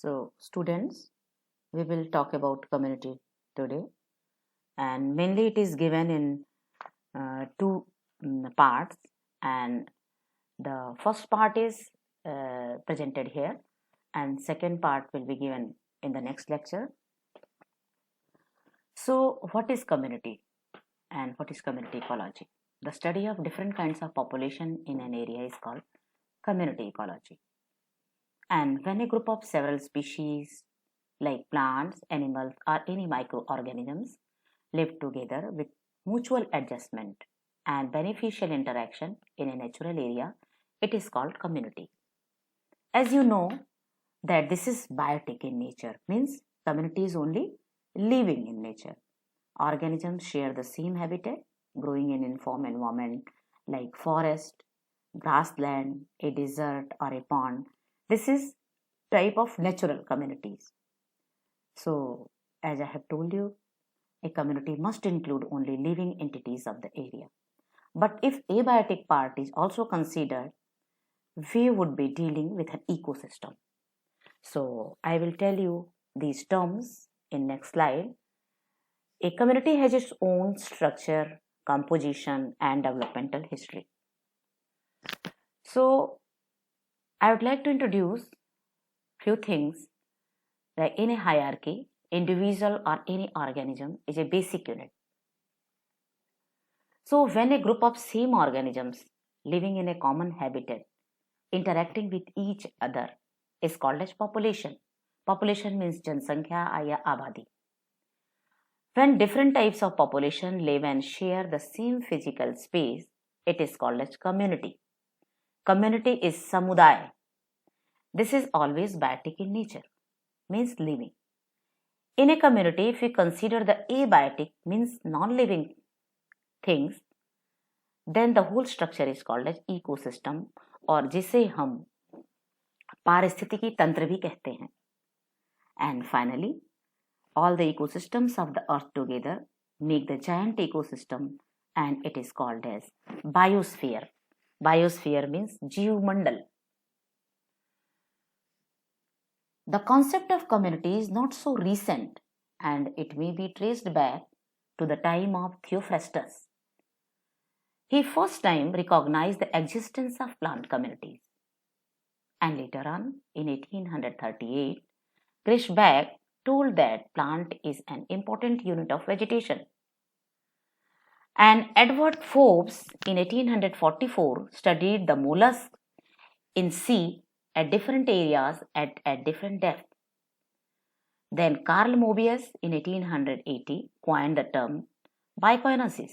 So, students, we will talk about community today, and mainly it is given in two parts. And the first part is presented here, and second part will be given in the next lecture. So, what is community and what is community ecology? The study of different kinds of population in an area is called community ecology. And when a group of several species like plants, animals, or any microorganisms live together with mutual adjustment and beneficial interaction in a natural area, it is called community. As you know that this is biotic in nature, means community is only living in nature. Organisms share the same habitat, growing in uniform environment like forest, grassland, a desert, or a pond. This is type of natural communities. So, as I have told you, a community must include only living entities of the area. But if abiotic part is also considered, we would be dealing with an ecosystem. So, I will tell you these terms in next slide. A community has its own structure, composition, and developmental history. So, I would like to introduce few things like in a hierarchy, individual or any organism is a basic unit. So, when a group of same organisms living in a common habitat interacting with each other is called as population. Population means जनसंख्या या आबादी. When different types of population live and share the same physical space, it is called as community. Community is samudaya. This is always biotic in nature, means living. In a community, if we consider the abiotic, means non-living things, then the whole structure is called as ecosystem, और जिसे हम पारिस्थितिकी तंत्र भी कहते हैं. And finally, all the ecosystems of the earth together make the giant ecosystem, and it is called as biosphere. Biosphere means जीव मंडल. The concept of community is not so recent, and it may be traced back to the time of Theophrastus. He first time recognized the existence of plant communities. And later on, in 1838, Griesbach told that plant is an important unit of vegetation. And Edward Forbes in 1844 studied the mollusks in sea at different areas at different depth. Then Carl Moebius in 1880 coined the term bicoinosis.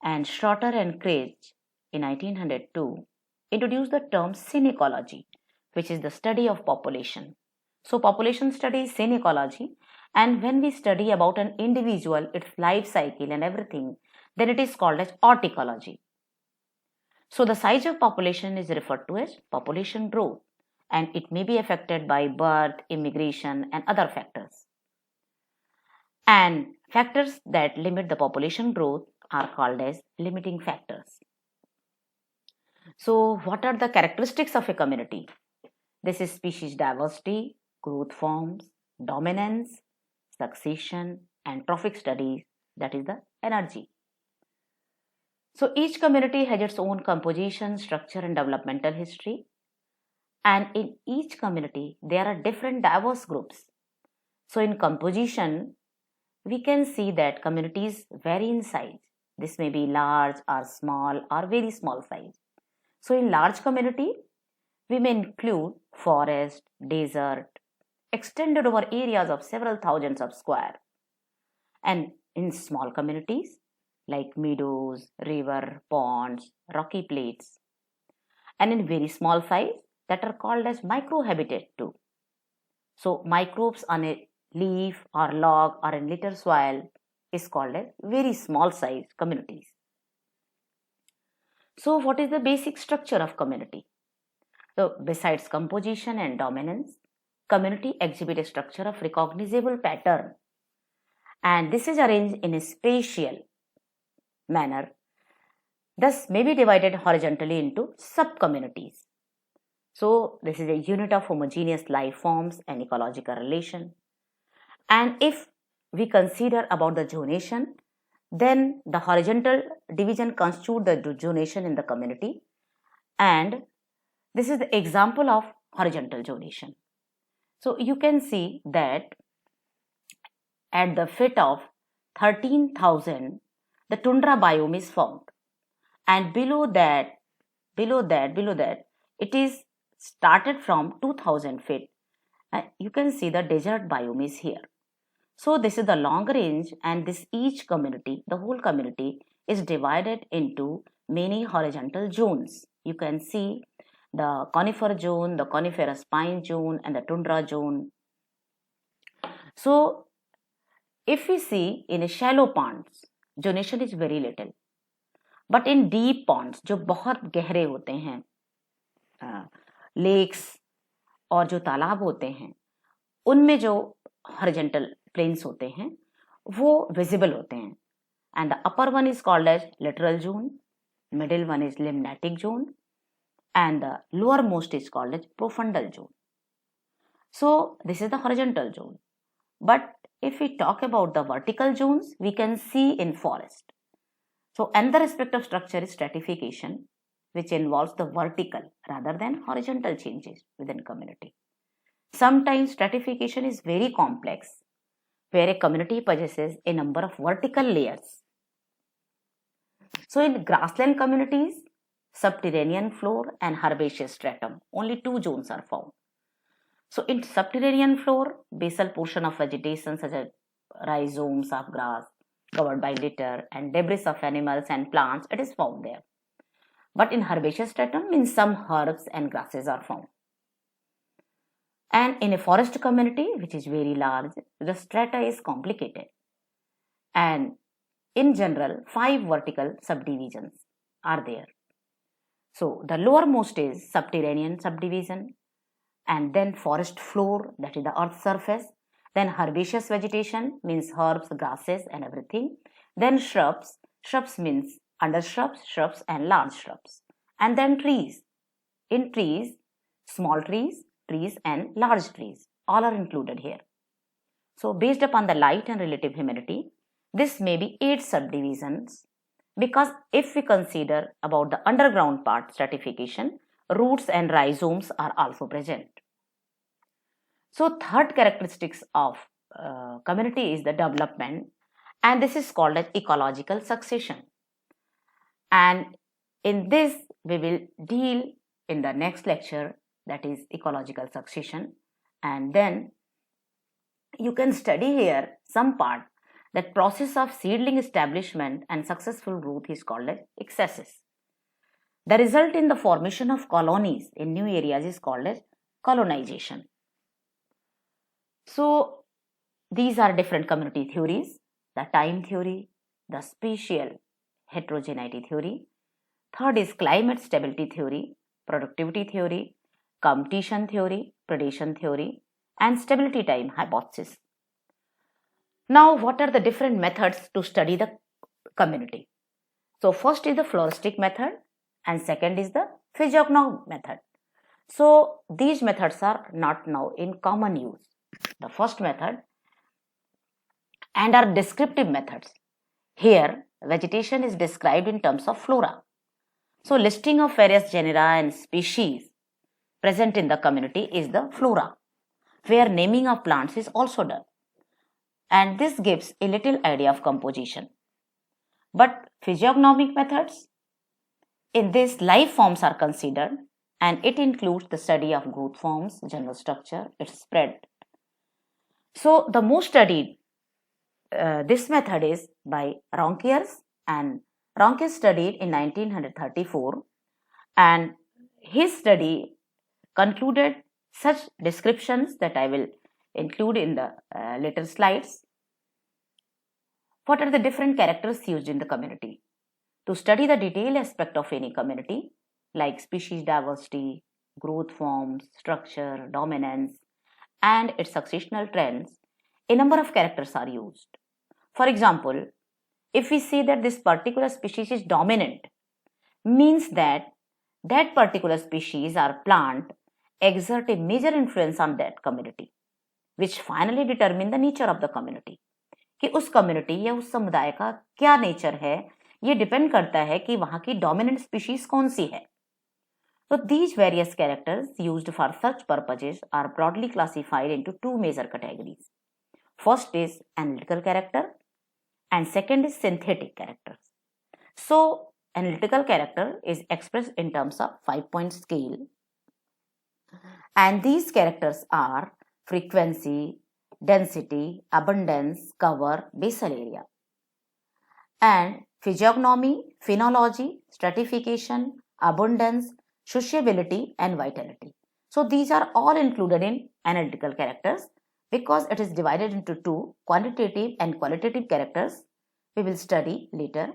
And Schroeter and Krejci in 1902 introduced the term synecology, which is the study of population. So population study is synecology, and when we study about an individual, its life cycle and everything, then it is called as horticology. So the size of population is referred to as population growth, and it may be affected by birth, immigration, and other factors. And factors that limit the population growth are called as limiting factors. So what are the characteristics of a community? This is species diversity, growth forms, dominance, succession, and trophic studies, that is the energy. So each community has its own composition, structure, and developmental history. And in each community, there are different diverse groups. So in composition, we can see that communities vary in size. This may be large or small or very small size. So in large community, we may include forest, desert, extended over areas of several thousands of square. And in small communities, like meadows, river, ponds, rocky plates. And in very small size, that are called as microhabitat too. So microbes on a leaf or log or in litter soil is called as very small size communities. So what is the basic structure of community? So besides composition and dominance, community exhibit a structure of recognizable pattern, and this is arranged in a spatial manner, thus may be divided horizontally into sub-communities. So this is a unit of homogeneous life forms and ecological relation. And if we consider about the zonation, then the horizontal division constitute the zonation in the community, and this is the example of horizontal zonation. So you can see that at the feet of 13,000, the tundra biome is found, and below that, it is started from 2,000 feet. You can see the desert biome is here. So this is the long range, and this each community, the whole community, is divided into many horizontal zones. You can see the conifer zone, the coniferous pine zone, and the tundra zone. So if we see in a shallow ponds, zonation is very little, but in deep ponds जो बहुत गहरे होते हैं, lakes और जो तालाब होते हैं, उनमें जो horizontal plains होते हैं वो visible होते हैं, and the upper one is called as littoral zone, middle one is limnatic zone, and the lowermost is called as profundal zone. So this is the horizontal zone. But if we talk about the vertical zones, we can see in forest. So another aspect of structure is stratification, which involves the vertical rather than horizontal changes within community. Sometimes stratification is very complex, where a community possesses a number of vertical layers. So in grassland communities, subterranean floor and herbaceous stratum, only two zones are found. So in subterranean floor, basal portion of vegetation such as rhizomes of grass covered by litter and debris of animals and plants, it is found there. But in herbaceous stratum, in some herbs and grasses are found. And in a forest community, which is very large, the strata is complicated. And in general, 5 vertical subdivisions are there. So the lowermost is subterranean subdivision, and then forest floor, that is the earth surface, then herbaceous vegetation means herbs, grasses and everything, then shrubs means undershrubs, shrubs and large shrubs, and then trees. In trees, small trees and large trees, all are included here. So based upon the light and relative humidity, this may be 8 subdivisions, because if we consider about the underground part stratification, roots and rhizomes are also present. So third characteristics of community is the development, and this is called as ecological succession. And in this we will deal in the next lecture, that is ecological succession. And then you can study here some part, that process of seedling establishment and successful growth is called as excesses. The result in the formation of colonies in new areas is called as colonization. So these are different community theories: the time theory, the spatial heterogeneity theory. Third is climate stability theory, productivity theory, competition theory, predation theory, and stability time hypothesis. Now, what are the different methods to study the community? So first is the floristic method, and second is the physiognomic method. So these methods are not now in common use. The first method and are descriptive methods. Here, vegetation is described in terms of flora. So listing of various genera and species present in the community is the flora, where naming of plants is also done. And this gives a little idea of composition. But physiognomic methods, in this life forms are considered, and it includes the study of growth forms, general structure, its spread. So the most studied this method is by Ronquiers, and Ronquiers studied in 1934, and his study concluded such descriptions that I will include in the later slides. What are the different characters used in the community? To study the detailed aspect of any community, like species diversity, growth forms, structure, dominance, and its successional trends, a number of characters are used. For example, if we see that this particular species is dominant, means that that particular species or plant exert a major influence on that community, which finally determine the nature of the community. कि उस community या उस समुदाय का क्या nature है, ये depend करता है कि वहां की डोमिनेंट स्पीशीज कौन सी है. So these various characters used for such purposes are broadly classified into two major categories. First is analytical character and second is synthetic characters. So analytical character is expressed in terms of 5-point scale, and these characters are frequency, density, abundance, cover, basal area. And physiognomy, phenology, stratification, abundance, sociability and vitality. So these are all included in analytical characters because it is divided into two, quantitative and qualitative characters. We will study later.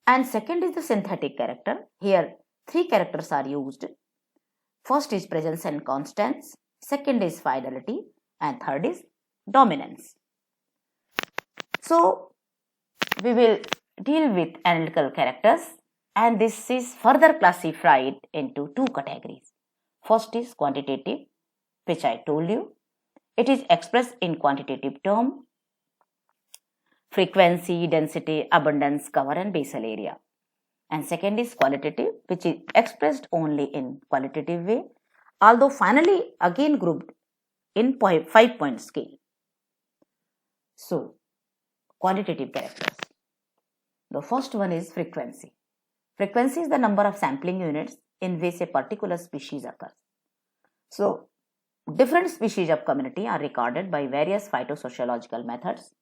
And second is the synthetic character. Here three characters are used. First is presence and constance, second is fidelity, and third is dominance. So we will deal with analytical characters, and this is further classified into two categories. First is quantitative, which I told you. It is expressed in quantitative term, frequency, density, abundance, cover and basal area. And second is qualitative, which is expressed only in qualitative way, although finally again grouped in 5-point scale. So, quantitative characters. The first one is frequency. Frequency is the number of sampling units in which a particular species occurs. So, different species of community are recorded by various phytosociological methods,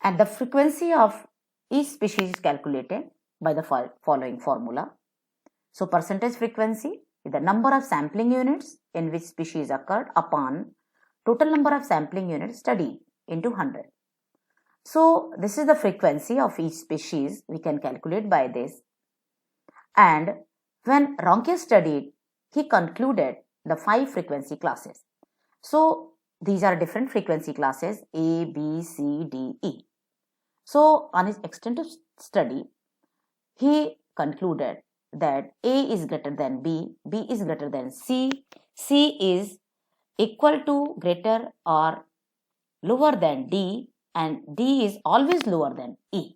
and the frequency of each species is calculated by the following formula. So, percentage frequency is the number of sampling units in which species occurred upon total number of sampling units studied into 100. So, this is the frequency of each species we can calculate by this. And when Ronke studied, he concluded the 5 frequency classes. So, these are different frequency classes A, B, C, D, E. So, on his extensive study, he concluded that A is greater than B, B is greater than C, C is equal to, greater or lower than D, and D is always lower than E.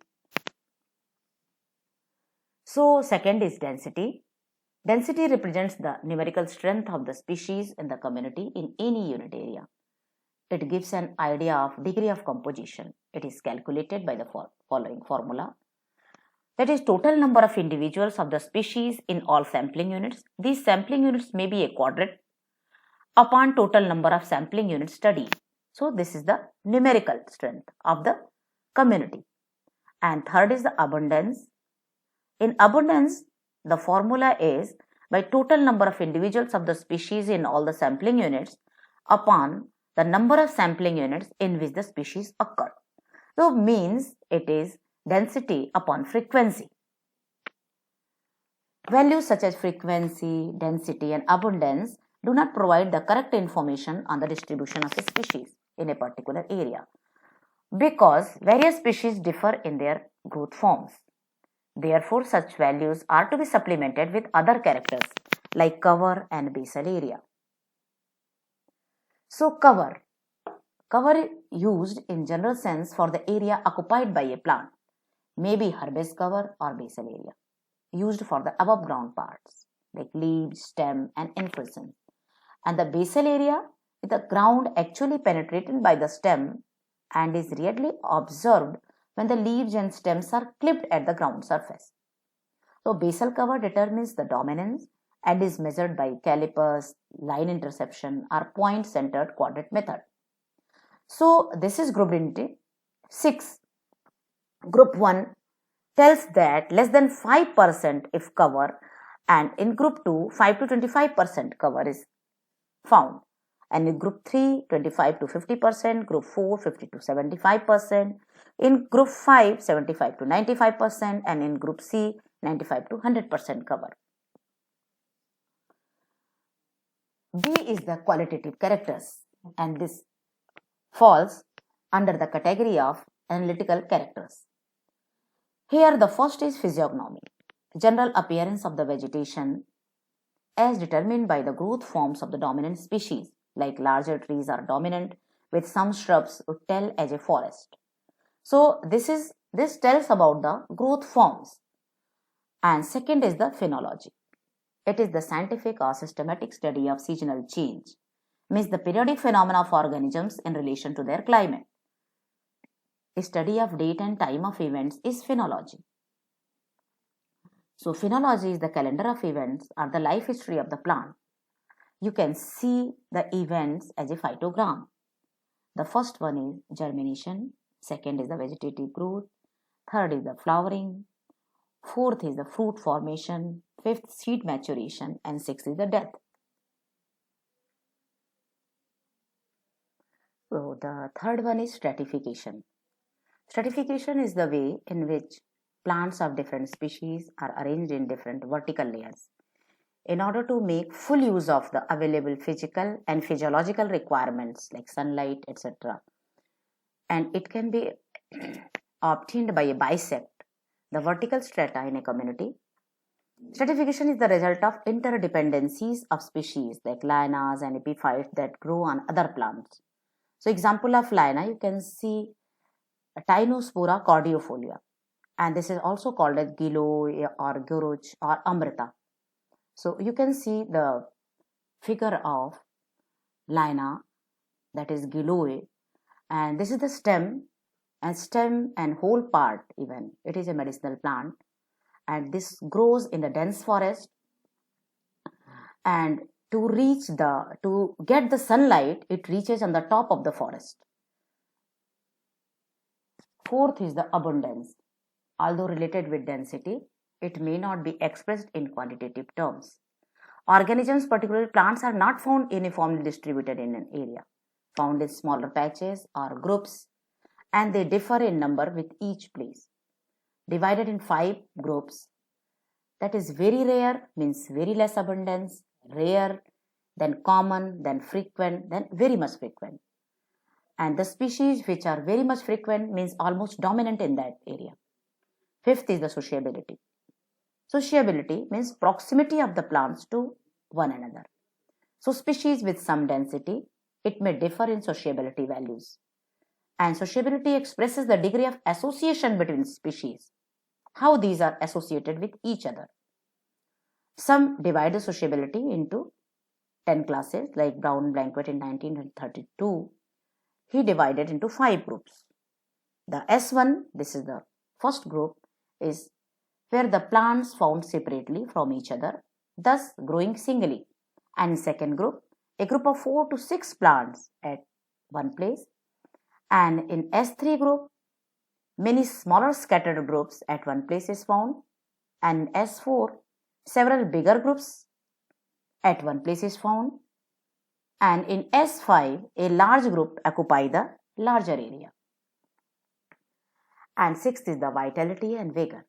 So, second is density. Density represents the numerical strength of the species in the community in any unit area. It gives an idea of degree of composition. It is calculated by the following formula. That is total number of individuals of the species in all sampling units. These sampling units may be a quadrat upon total number of sampling units studied. So, this is the numerical strength of the community. And third is the abundance. In abundance, the formula is by total number of individuals of the species in all the sampling units upon the number of sampling units in which the species occur. So, means it is density upon frequency. Values such as frequency, density and abundance do not provide the correct information on the distribution of a species in a particular area because various species differ in their growth forms. Therefore, such values are to be supplemented with other characters like cover and basal area. So, cover is used in general sense for the area occupied by a plant, may be herbaceous cover or basal area, used for the above ground parts like leaves, stem and inflorescence. And the basal area is the ground actually penetrated by the stem and is rarely observed when the leaves and stems are clipped at the ground surface. So, basal cover determines the dominance and is measured by calipers, line interception or point-centered quadrat method. So, this is grouped into 6. Group 1 tells that less than 5% if cover, and in group 2, 5 to 25% cover is found. And in group 3, 25 to 50%, group 4, 50 to 75%, in group 5, 75 to 95%, and in group C, 95 to 100% cover. B is the qualitative characters, and this falls under the category of analytical characters. Here the first is physiognomy, general appearance of the vegetation, as determined by the growth forms of the dominant species, like larger trees are dominant with some shrubs would tell as a forest. So this tells about the growth forms. And second is the phenology. It is the scientific or systematic study of seasonal change, means the periodic phenomena of organisms in relation to their climate. A study of date and time of events is phenology. So phenology is the calendar of events or the life history of the plant. You can see the events as a phytogram. The first one is germination, second is the vegetative growth, third is the flowering, fourth is the fruit formation, fifth seed maturation, and sixth is the death. So the third one is stratification. Stratification is the way in which plants of different species are arranged in different vertical layers in order to make full use of the available physical and physiological requirements like sunlight, etc. And it can be obtained by a bisect the vertical strata in a community. Stratification is the result of interdependencies of species like lianas and epiphytes that grow on other plants. So example of liana, you can see Tinospora cordifolia, and this is also called as Giloy or Guruch or Amrita. So you can see the figure of liana, that is Giloy, and this is the stem and whole part even. It is a medicinal plant and this grows in the dense forest, and to get the sunlight, it reaches on the top of the forest. Fourth is the abundance. Although related with density, it may not be expressed in quantitative terms. Organisms, particularly plants, are not found uniformly distributed in an area, found in smaller patches or groups, and they differ in number with each place. Divided in 5 groups, that is very rare means very less abundance, rare, then common, then frequent, then very much frequent. And the species which are very much frequent means almost dominant in that area. Fifth is the sociability. Sociability means proximity of the plants to one another. So species with some density, it may differ in sociability values. And sociability expresses the degree of association between species, how these are associated with each other. Some divide the sociability into 10 classes, like Brown-Blanquet in 1932. He divided into 5 groups. The S1, this is the first group, is where the plants found separately from each other, thus growing singly. And second group, a group of 4 to 6 plants at one place. And in S3 group, many smaller scattered groups at one place is found. And S4, several bigger groups at one place is found. And in S5, a large group occupy the larger area. And sixth is the vitality and vigor.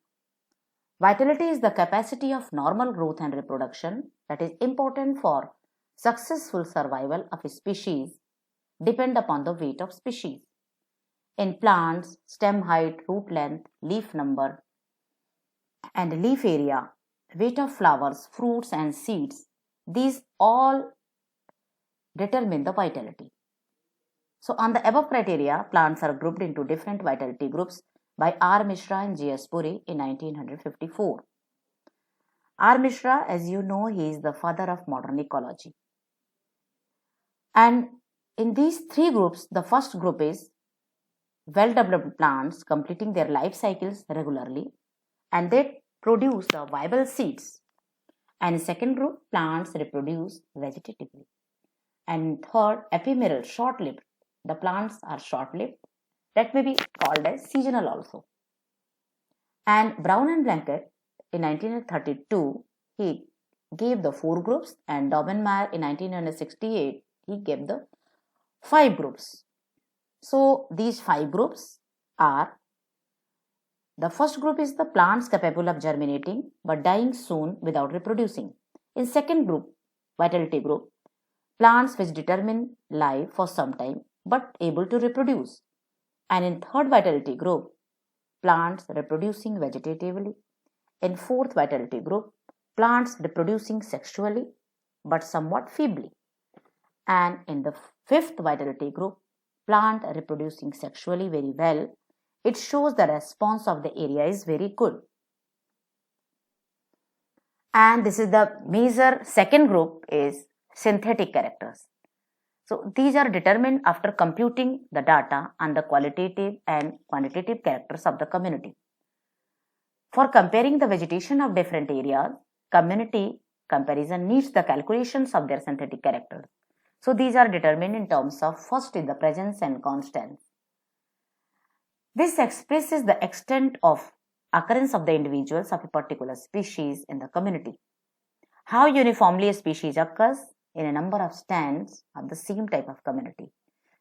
Vitality is the capacity of normal growth and reproduction that is important for successful survival of a species, depend upon the weight of species. In plants, stem height, root length, leaf number, and leaf area, weight of flowers, fruits, and seeds, these all determine the vitality. So on the above criteria, plants are grouped into different vitality groups by R. Mishra and G.S. Puri in 1954. R. Mishra, as you know, he is the father of modern ecology. And in these 3 groups, the first group is well-developed plants completing their life cycles regularly, and they produce the viable seeds. And in second group, plants reproduce vegetatively. And third, ephemeral, short-lived. The plants are short-lived. That may be called as seasonal also. And Brown and Blanquet in 1932, he gave the 4 groups, and Daubenmeier in 1968, he gave the 5 groups. So these 5 groups are, the first group is the plants capable of germinating but dying soon without reproducing. In second group, vitality group, plants which determine life for some time but able to reproduce. And in third vitality group, plants reproducing vegetatively. In fourth vitality group, plants reproducing sexually. but somewhat feebly. And in the fifth vitality group, plant reproducing sexually very well, it shows the response of the area is very good. And this is the major second group is synthetic characters. So these are determined after computing the data on the qualitative and quantitative characters of the community. For comparing the vegetation of different areas, community comparison needs the calculations of their synthetic characters. So these are determined in terms of first is the presence and constants. This expresses the extent of occurrence of the individuals of a particular species in the community. How uniformly a species occurs in a number of stands of the same type of community.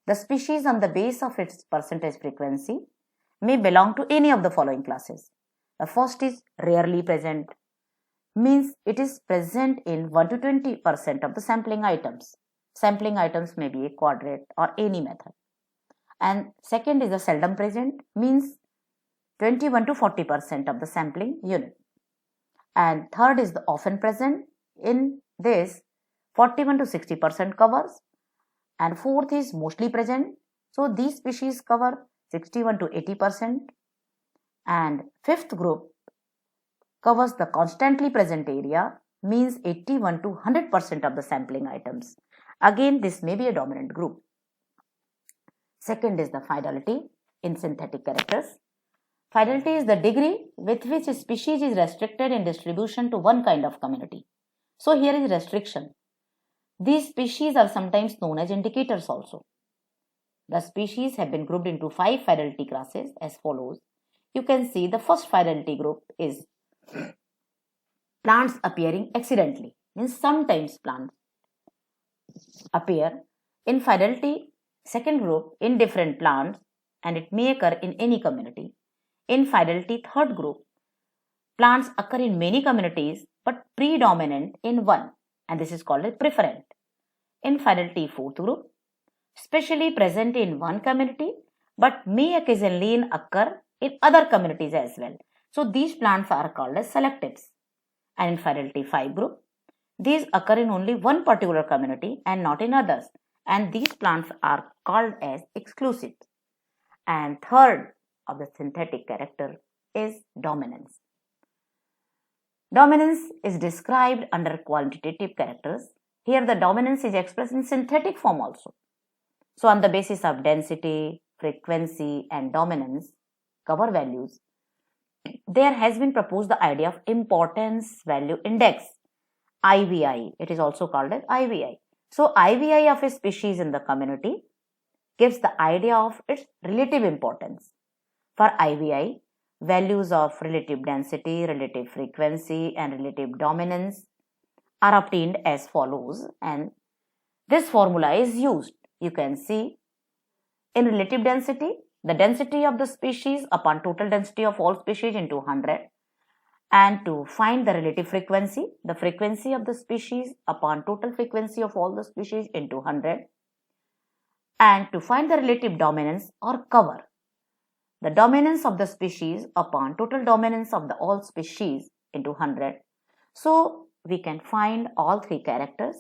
The species on the base of its percentage frequency may belong to any of the following classes. The first is rarely present, means it is present in 1 to 20% of the sampling items. Sampling items may be a quadrate or any method. And second is the seldom present, means 21 to 40% of the sampling unit. And third is the often present, in this 41 to 60% covers. And fourth is mostly present, so these species cover 61 to 80%. And fifth group covers the constantly present area, means 81 to 100% of the sampling items. Again, this may be a dominant group. Second is the fidelity in synthetic characters. Fidelity is the degree with which a species is restricted in distribution to one kind of community. So here is restriction. These species are sometimes known as indicators also. The species have been grouped into 5 fidelity classes as follows. You can see the first fidelity group is plants appearing accidentally, means sometimes plants appear in fidelity. Second group, indifferent plants, and it may occur in any community. In fidelity third group, plants occur in many communities but predominant in one, and this is called a preferent. In fidelity fourth group, specially present in one community but may occasionally occur in other communities as well. So these plants are called as selectives. And in fidelity 5 group, these occur in only one particular community and not in others, and these plants are called as exclusive. And third of the synthetic character is dominance. Dominance is described under quantitative characters. Here the dominance is expressed in synthetic form also. So on the basis of density, frequency and dominance, cover values, there has been proposed the idea of importance value index, IVI. It is also called as IVI. So IVI of a species in the community gives the idea of its relative importance. For IVI, values of relative density, relative frequency and relative dominance are obtained as follows, and this formula is used. You can see in relative density, the density of the species upon total density of all species into 100, and to find the relative frequency, the frequency of the species upon total frequency of all the species into 100, and to find the relative dominance or cover, the dominance of the species upon total dominance of the all species into 100. So we can find all three characters,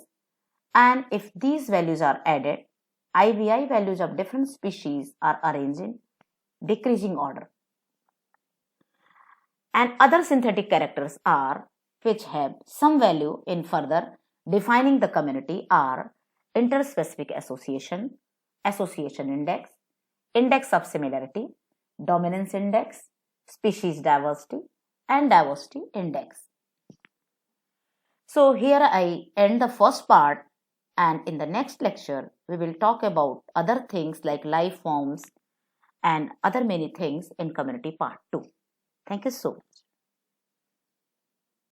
and if these values are added, IVI values of different species are arranged in decreasing order. And other synthetic characters are, which have some value in further defining the community, are interspecific association, association index, index of similarity, dominance index, species diversity and diversity index. So here I end the first part, and in the next lecture we will talk about other things like life forms and other many things in community part 2. Thank you so much.